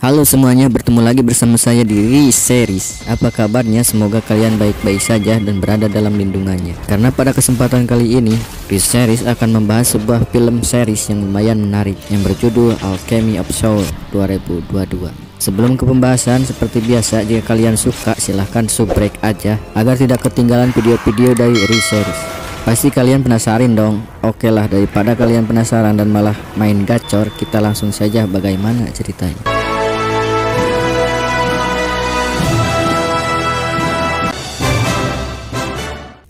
Halo semuanya, bertemu lagi bersama saya di Riseries. Apa kabarnya? Semoga kalian baik-baik saja dan berada dalam lindungannya. Karena pada kesempatan kali ini, Riseries akan membahas sebuah film series yang lumayan menarik yang berjudul Alchemy of Soul 2022. Sebelum ke pembahasan, seperti biasa, jika kalian suka silahkan subrek aja agar tidak ketinggalan video-video dari Riseries. Pasti kalian penasaran dong. Oke lah, daripada kalian penasaran dan malah main gacor, kita langsung saja bagaimana ceritanya.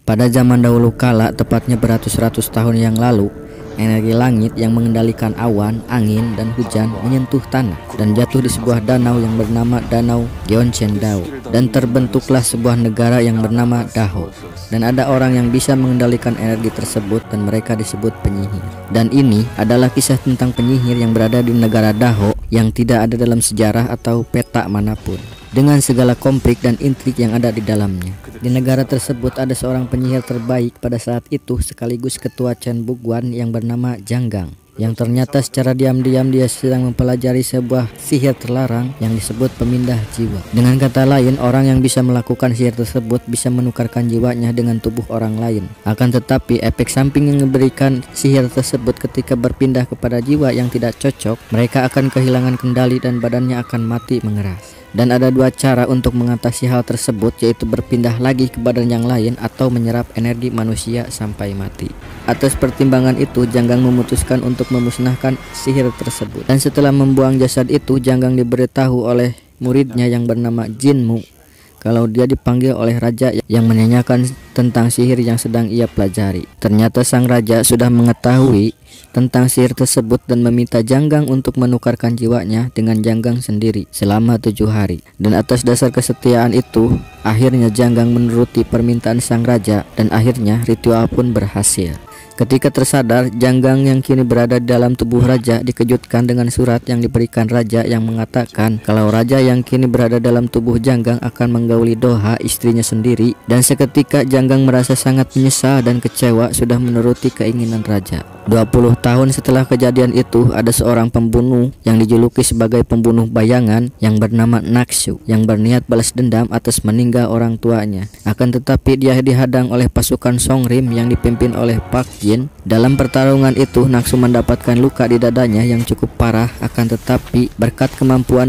Pada zaman dahulu kala, tepatnya beratus-ratus tahun yang lalu, energi langit yang mengendalikan awan, angin, dan hujan menyentuh tanah dan jatuh di sebuah danau yang bernama Danau Gyeoncheon-dao, dan terbentuklah sebuah negara yang bernama Daho. Dan ada orang yang bisa mengendalikan energi tersebut dan mereka disebut penyihir. Dan ini adalah kisah tentang penyihir yang berada di negara Daho yang tidak ada dalam sejarah atau peta manapun, dengan segala konflik dan intrik yang ada di dalamnya. Di negara tersebut ada seorang penyihir terbaik pada saat itu sekaligus ketua Chen Bugwan yang bernama Janggang, yang ternyata secara diam-diam dia sedang mempelajari sebuah sihir terlarang yang disebut pemindah jiwa. Dengan kata lain, orang yang bisa melakukan sihir tersebut bisa menukarkan jiwanya dengan tubuh orang lain. Akan tetapi efek samping yang diberikan sihir tersebut ketika berpindah kepada jiwa yang tidak cocok, mereka akan kehilangan kendali dan badannya akan mati mengeras. Dan ada dua cara untuk mengatasi hal tersebut, yaitu berpindah lagi ke badan yang lain atau menyerap energi manusia sampai mati. Atas pertimbangan itu, Janggang memutuskan untuk memusnahkan sihir tersebut. Dan setelah membuang jasad itu, Janggang diberitahu oleh muridnya yang bernama Jinmu kalau dia dipanggil oleh raja yang menanyakan tentang sihir yang sedang ia pelajari. Ternyata sang raja sudah mengetahui tentang sihir tersebut dan meminta Janggang untuk menukarkan jiwanya dengan Janggang sendiri selama 7 hari. Dan atas dasar kesetiaan itu, akhirnya Janggang menuruti permintaan sang raja dan akhirnya ritual pun berhasil. Ketika tersadar, Janggang yang kini berada di dalam tubuh raja dikejutkan dengan surat yang diberikan raja yang mengatakan kalau raja yang kini berada dalam tubuh Janggang akan menggauli Doha, istrinya sendiri. Dan seketika Janggang merasa sangat menyesal dan kecewa sudah menuruti keinginan raja. 20 tahun setelah kejadian itu, ada seorang pembunuh yang dijuluki sebagai pembunuh bayangan yang bernama Naksu yang berniat balas dendam atas meninggal orang tuanya. Akan tetapi dia dihadang oleh pasukan Songrim yang dipimpin oleh Park Jin. Dalam pertarungan itu, Naksu mendapatkan luka di dadanya yang cukup parah. Akan tetapi berkat kemampuan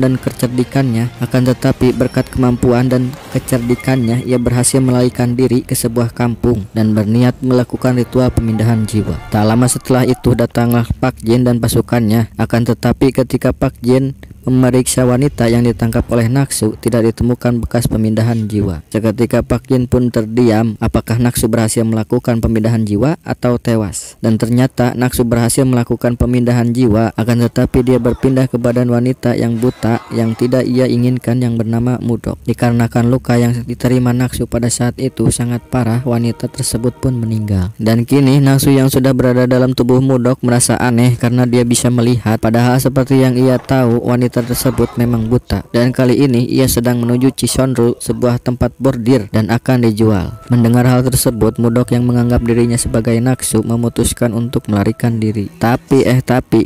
dan kecerdikannya, ia berhasil melarikan diri ke sebuah kampung dan berniat melakukan ritual pemindahan jiwa. Tak lama setelah itu datanglah Park Jin dan pasukannya. Akan tetapi ketika Park Jin memeriksa wanita yang ditangkap oleh Naksu, tidak ditemukan bekas pemindahan jiwa. Seketika Park Jin pun terdiam, apakah Naksu berhasil melakukan pemindahan jiwa atau tewas. Dan ternyata Naksu berhasil melakukan pemindahan jiwa, akan tetapi dia berpindah ke badan wanita yang buta yang tidak ia inginkan yang bernama Mudok. Dikarenakan luka yang diterima Naksu pada saat itu sangat parah, wanita tersebut pun meninggal. Dan kini Naksu yang sudah berada dalam tubuh Mudok merasa aneh karena dia bisa melihat, padahal seperti yang ia tahu wanita tersebut memang buta. Dan kali ini ia sedang menuju Chisonru, sebuah tempat bordir dan akan dijual. Mendengar hal tersebut, Mudok yang menganggap dirinya sebagai Naksu memutuskan untuk melarikan diri. Tapi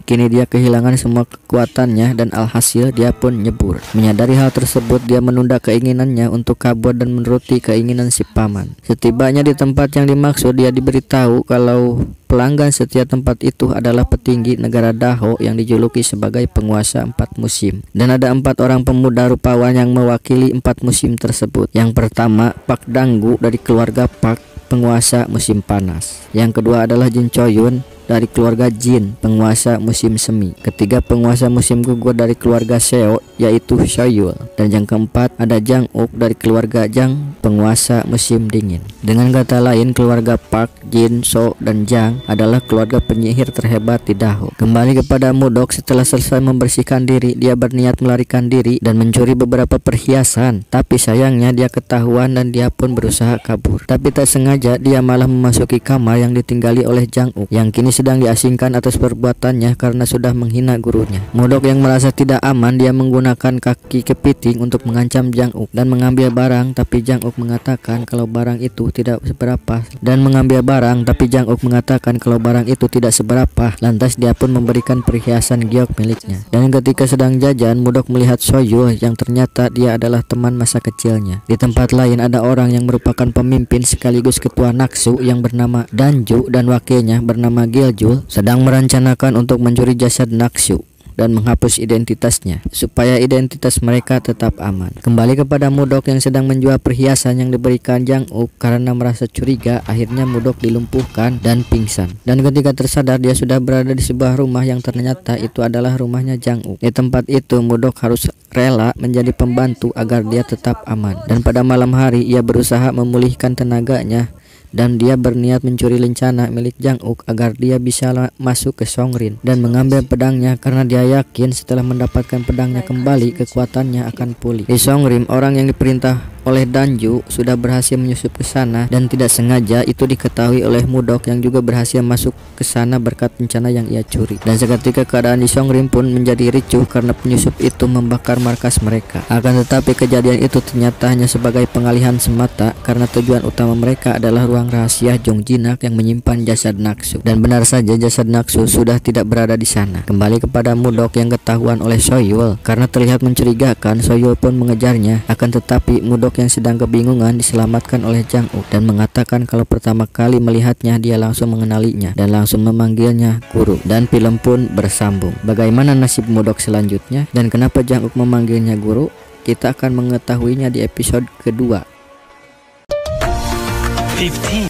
kini dia kehilangan semua kekuatannya dan alhasil dia pun nyebur. Menyadari hal tersebut, dia menunda keinginannya untuk kabur dan menuruti keinginan si paman. Setibanya di tempat yang dimaksud, dia diberitahu kalau pelanggan setia tempat itu adalah petinggi negara Daho yang dijuluki sebagai penguasa 4 musim. Dan ada 4 orang pemuda rupawan yang mewakili 4 musim tersebut. Yang pertama, Pak Danggu dari keluarga Pak, penguasa musim panas. Yang kedua adalah Jin Choyun dari keluarga Jin, penguasa musim semi. Ketiga, penguasa musim gugur dari keluarga Seo, yaitu Shoyul. Dan yang keempat ada Jang Uk dari keluarga Jang, penguasa musim dingin. Dengan kata lain, keluarga Park, Jin, So, dan Jang adalah keluarga penyihir terhebat di Daho. Kembali kepada Mudok, setelah selesai membersihkan diri, dia berniat melarikan diri dan mencuri beberapa perhiasan. Tapi sayangnya dia ketahuan dan dia pun berusaha kabur. Tapi tak sengaja dia malah memasuki kamar yang ditinggali oleh Jang Uk yang kini sedang diasingkan atas perbuatannya karena sudah menghina gurunya. Mudok yang merasa tidak aman, dia menggunakan kaki kepiting untuk mengancam Jang Uk dan mengambil barang, tapi Jang Uk mengatakan kalau barang itu tidak seberapa dan mengambil barang barang, tapi Jang Uk mengatakan kalau barang itu tidak seberapa. Lantas dia pun memberikan perhiasan giok miliknya. Dan ketika sedang jajan, Mudok melihat Soyul yang ternyata dia adalah teman masa kecilnya. Di tempat lain ada orang yang merupakan pemimpin sekaligus ketua Naksu yang bernama Danju dan wakilnya bernama Giljul sedang merencanakan untuk mencuri jasad Naksu dan menghapus identitasnya supaya identitas mereka tetap aman. Kembali kepada Mudok yang sedang menjual perhiasan yang diberikan Jang Uk. Karena merasa curiga, akhirnya Mudok dilumpuhkan dan pingsan. Dan ketika tersadar, dia sudah berada di sebuah rumah yang ternyata itu adalah rumahnya Jang Uk. Di tempat itu Mudok harus rela menjadi pembantu agar dia tetap aman. Dan pada malam hari ia berusaha memulihkan tenaganya dan dia berniat mencuri lencana milik Jang Uk agar dia bisa masuk ke Songrin dan mengambil pedangnya karena dia yakin setelah mendapatkan pedangnya kembali kekuatannya akan pulih. Di Songrin, orang yang diperintah oleh Danju sudah berhasil menyusup ke sana dan tidak sengaja itu diketahui oleh Mudok yang juga berhasil masuk ke sana berkat rencana yang ia curi. Dan seketika keadaan di Songrin pun menjadi ricuh karena penyusup itu membakar markas mereka. Akan tetapi kejadian itu ternyata hanya sebagai pengalihan semata karena tujuan utama mereka adalah ruang rahasia Jongjinak yang menyimpan jasad Naksu. Dan benar saja jasad Naksu sudah tidak berada di sana. Kembali kepada Mudok yang ketahuan oleh Soyul karena terlihat mencurigakan, Soyul pun mengejarnya. Akan tetapi Mudok yang sedang kebingungan diselamatkan oleh Jang Uk dan mengatakan kalau pertama kali melihatnya dia langsung mengenalinya dan langsung memanggilnya guru. Dan film pun bersambung. Bagaimana nasib Mudok selanjutnya dan kenapa Jang Uk memanggilnya guru? Kita akan mengetahuinya di episode kedua.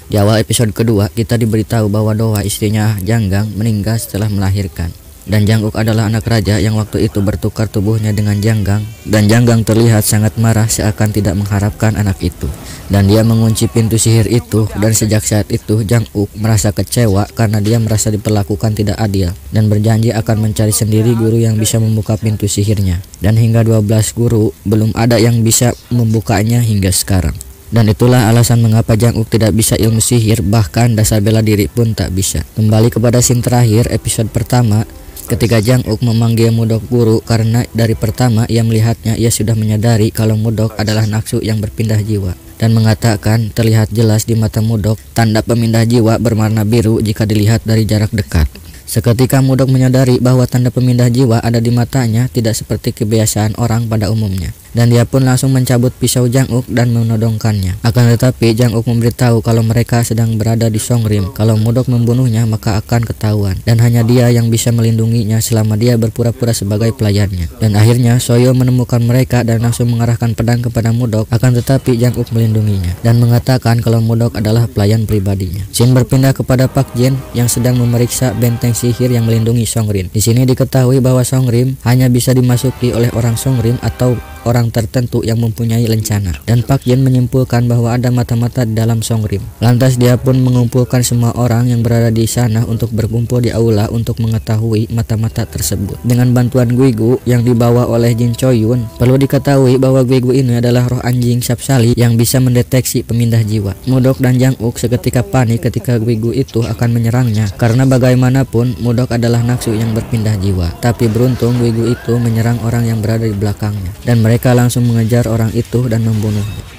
Di awal episode kedua kita diberitahu bahwa Dowa istrinya Janggang meninggal setelah melahirkan. Dan Jang Uk adalah anak raja yang waktu itu bertukar tubuhnya dengan Janggang. Dan Janggang terlihat sangat marah seakan tidak mengharapkan anak itu. Dan dia mengunci pintu sihir itu. Dan sejak saat itu Jang Uk merasa kecewa karena dia merasa diperlakukan tidak adil. Dan berjanji akan mencari sendiri guru yang bisa membuka pintu sihirnya. Dan hingga 12 guru belum ada yang bisa membukanya hingga sekarang. Dan itulah alasan mengapa Jang Uk tidak bisa ilmu sihir, bahkan dasar bela diri pun tak bisa. Kembali kepada scene terakhir episode pertama. Ketika Jang Uk memanggil Mudok guru karena dari pertama ia melihatnya ia sudah menyadari kalau Mudok adalah Naksu yang berpindah jiwa dan mengatakan terlihat jelas di mata Mudok tanda pemindah jiwa berwarna biru jika dilihat dari jarak dekat. Seketika Mudok menyadari bahwa tanda pemindah jiwa ada di matanya tidak seperti kebiasaan orang pada umumnya. Dan dia pun langsung mencabut pisau Jang Uk dan menodongkannya. Akan tetapi Jang Uk memberitahu kalau mereka sedang berada di Songrim. Kalau Mudok membunuhnya maka akan ketahuan. Dan hanya dia yang bisa melindunginya selama dia berpura-pura sebagai pelayannya. Dan akhirnya Soyo menemukan mereka dan langsung mengarahkan pedang kepada Mudok. Akan tetapi Jang Uk melindunginya dan mengatakan kalau Mudok adalah pelayan pribadinya. Scene berpindah kepada Pak Jin yang sedang memeriksa benteng sihir yang melindungi Songrim. Di sini diketahui bahwa Songrim hanya bisa dimasuki oleh orang Songrim atau orang tertentu yang mempunyai lencana. Dan Pak Jin menyimpulkan bahwa ada mata-mata di dalam Songrim. Lantas dia pun mengumpulkan semua orang yang berada di sana untuk berkumpul di aula untuk mengetahui mata-mata tersebut. Dengan bantuan Guigu yang dibawa oleh Jin Choyun. Perlu diketahui bahwa Guigu ini adalah roh anjing Sapsali yang bisa mendeteksi pemindah jiwa. Mudok dan Jang Uk seketika panik ketika Guigu itu akan menyerangnya karena bagaimanapun Mudok adalah Naksu yang berpindah jiwa. Tapi beruntung Guigu itu menyerang orang yang berada di belakangnya dan mereka langsung mengejar orang itu dan membunuhnya.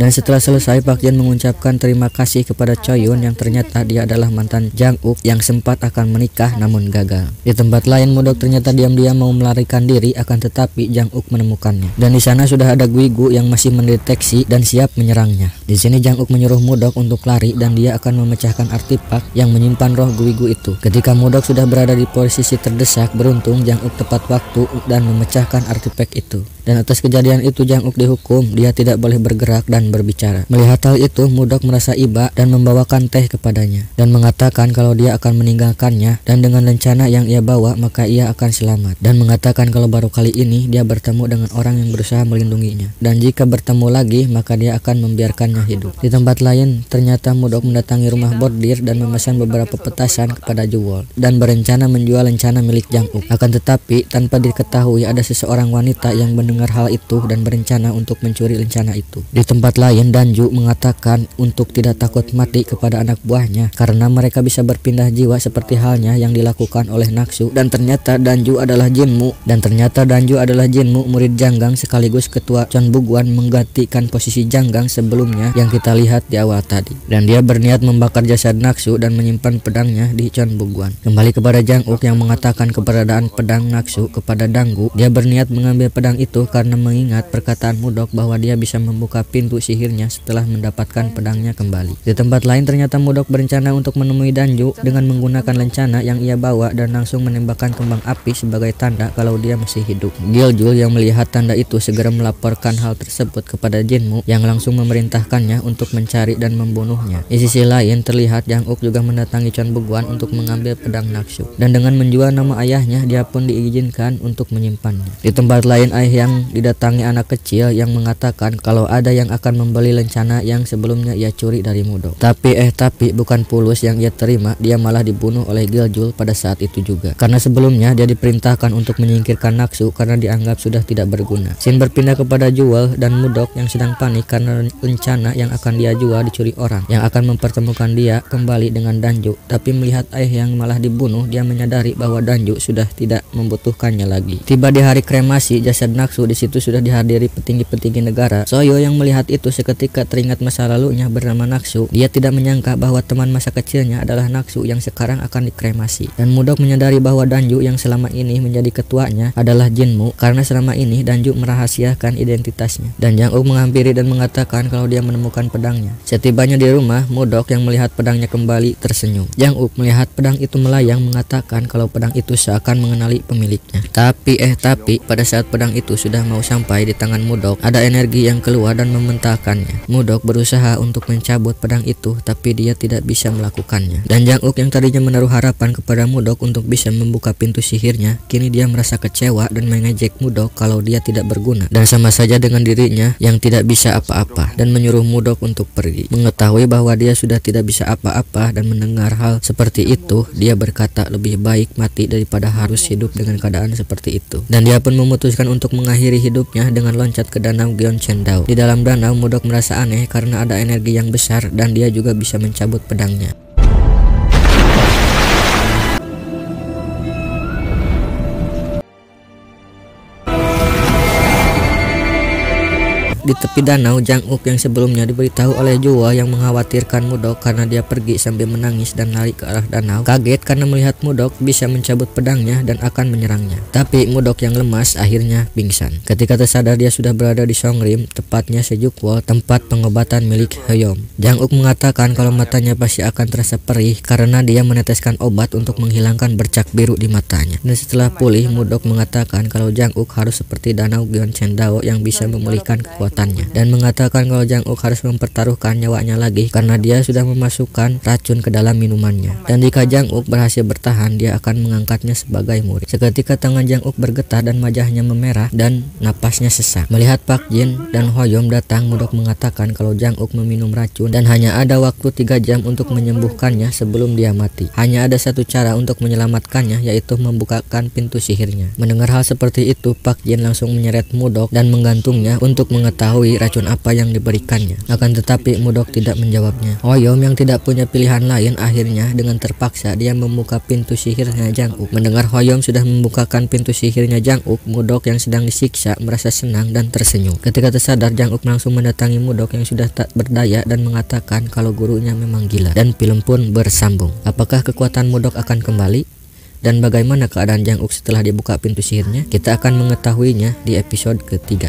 Dan setelah selesai, Pak Jin mengucapkan terima kasih kepada Choyun yang ternyata dia adalah mantan Jang Uk yang sempat akan menikah namun gagal. Di tempat lain, Mudok ternyata diam-diam mau melarikan diri, akan tetapi Jang Uk menemukannya. Dan di sana sudah ada Guigu yang masih mendeteksi dan siap menyerangnya. Di sini Jang Uk menyuruh Mudok untuk lari dan dia akan memecahkan artefak yang menyimpan roh Guigu itu. Ketika Mudok sudah berada di posisi terdesak, beruntung Jang Uk tepat waktu dan memecahkan artefak itu. Dan atas kejadian itu Jang Uk dihukum, dia tidak boleh bergerak dan berbicara. Melihat hal itu, Mudok merasa iba dan membawakan teh kepadanya dan mengatakan kalau dia akan meninggalkannya dan dengan lencana yang ia bawa maka ia akan selamat, dan mengatakan kalau baru kali ini dia bertemu dengan orang yang berusaha melindunginya dan jika bertemu lagi maka dia akan membiarkannya hidup. Di tempat lain, ternyata Mudok mendatangi rumah bordir dan memesan beberapa petasan kepada Juwol dan berencana menjual lencana milik Jang Uk. Akan tetapi tanpa diketahui ada seseorang wanita yang mendengar hal itu dan berencana untuk mencuri lencana itu. Di tempat lain, Danju mengatakan untuk tidak takut mati kepada anak buahnya karena mereka bisa berpindah jiwa seperti halnya yang dilakukan oleh Naksu. Dan ternyata Danju adalah Jinmu, murid Janggang sekaligus ketua Chon Buguan, menggantikan posisi Janggang sebelumnya yang kita lihat di awal tadi. Dan dia berniat membakar jasad Naksu dan menyimpan pedangnya di Chon Buguan. Kembali kepada Jang Uk yang mengatakan keberadaan pedang Naksu kepada Danggu. Dia berniat mengambil pedang itu karena mengingat perkataan Mudok bahwa dia bisa membuka pintu sihirnya setelah mendapatkan pedangnya kembali. Di tempat lain, ternyata Mudok berencana untuk menemui Danju dengan menggunakan lencana yang ia bawa dan langsung menembakkan kembang api sebagai tanda kalau dia masih hidup. Giljul yang melihat tanda itu segera melaporkan hal tersebut kepada Jinmu yang langsung memerintahkannya untuk mencari dan membunuhnya. Di sisi lain, terlihat Jang Uk juga mendatangi Chon Buguan untuk mengambil pedang Naksu, dan dengan menjual nama ayahnya, dia pun diizinkan untuk menyimpannya. Di tempat lain, Ayah yang didatangi anak kecil yang mengatakan kalau ada yang akan membeli lencana yang sebelumnya ia curi dari Mudok. Tapi bukan pulus yang ia terima, dia malah dibunuh oleh Giljul pada saat itu juga. Karena sebelumnya dia diperintahkan untuk menyingkirkan Naksu karena dianggap sudah tidak berguna. Scene berpindah kepada Jewel dan Mudok yang sedang panik karena lencana yang akan dia jual dicuri orang yang akan mempertemukan dia kembali dengan Danju. Tapi melihat Ayah yang malah dibunuh, dia menyadari bahwa Danju sudah tidak membutuhkannya lagi. Tiba di hari kremasi jasad Naksu, di situ sudah dihadiri petinggi-petinggi negara. Soyo yang melihat itu seketika teringat masa lalunya bernama Naksu. Dia tidak menyangka bahwa teman masa kecilnya adalah Naksu yang sekarang akan dikremasi. Dan Mudok menyadari bahwa Danju yang selama ini menjadi ketuanya adalah Jinmu karena selama ini Danju merahasiakan identitasnya. Dan Jang Uk menghampiri dan mengatakan kalau dia menemukan pedangnya. Setibanya di rumah, Mudok yang melihat pedangnya kembali tersenyum. Jang Uk melihat pedang itu melayang mengatakan kalau pedang itu seakan mengenali pemiliknya. Tapi pada saat pedang itu sudah mau sampai di tangan Mudok, ada energi yang keluar dan mementahkannya. Mudok berusaha untuk mencabut pedang itu, tapi dia tidak bisa melakukannya. Dan Jang Uk yang tadinya menaruh harapan kepada Mudok untuk bisa membuka pintu sihirnya, kini dia merasa kecewa dan mengejek Mudok kalau dia tidak berguna dan sama saja dengan dirinya yang tidak bisa apa-apa, dan menyuruh Mudok untuk pergi. Mengetahui bahwa dia sudah tidak bisa apa-apa dan mendengar hal seperti itu, dia berkata lebih baik mati daripada harus hidup dengan keadaan seperti itu. Dan dia pun memutuskan untuk mengakhiri hidupnya dengan loncat ke danau Gyeongcheon-dao. Di dalam danau, Mudok merasa aneh karena ada energi yang besar dan dia juga bisa mencabut pedangnya. Di tepi danau, Jang Uk yang sebelumnya diberitahu oleh Jewel yang mengkhawatirkan Mudok karena dia pergi sambil menangis dan lari ke arah danau, kaget karena melihat Mudok bisa mencabut pedangnya dan akan menyerangnya. Tapi Mudok yang lemas akhirnya pingsan. Ketika tersadar, dia sudah berada di Songrim, tepatnya Sejukwol, tempat pengobatan milik Hyom. Jang Uk mengatakan kalau matanya pasti akan terasa perih karena dia meneteskan obat untuk menghilangkan bercak biru di matanya. Dan setelah pulih, Mudok mengatakan kalau Jang Uk harus seperti danau Gyeongcheon-dao yang bisa memulihkan kekuatan dan mengatakan kalau Jang Uk harus mempertaruhkan nyawanya lagi karena dia sudah memasukkan racun ke dalam minumannya. Dan jika Jang Uk berhasil bertahan, dia akan mengangkatnya sebagai murid. Seketika tangan Jang Uk bergetar dan wajahnya memerah dan napasnya sesak. Melihat Pak Jin dan Hoyom datang, Mudok mengatakan kalau Jang Uk meminum racun dan hanya ada waktu 3 jam untuk menyembuhkannya sebelum dia mati. Hanya ada satu cara untuk menyelamatkannya, yaitu membukakan pintu sihirnya. Mendengar hal seperti itu, Pak Jin langsung menyeret Mudok dan menggantungnya untuk mengetahui racun apa yang diberikannya. Akan tetapi Mudok tidak menjawabnya. Hoyom yang tidak punya pilihan lain akhirnya dengan terpaksa dia membuka pintu sihirnya Jang Uk. Mendengar Hoyom sudah membukakan pintu sihirnya Jang Uk, Mudok yang sedang disiksa merasa senang dan tersenyum. Ketika tersadar, Jang Uk langsung mendatangi Mudok yang sudah tak berdaya dan mengatakan kalau gurunya memang gila. Dan film pun bersambung. Apakah kekuatan Mudok akan kembali? Dan bagaimana keadaan Jang Uk setelah dibuka pintu sihirnya? Kita akan mengetahuinya di episode ketiga.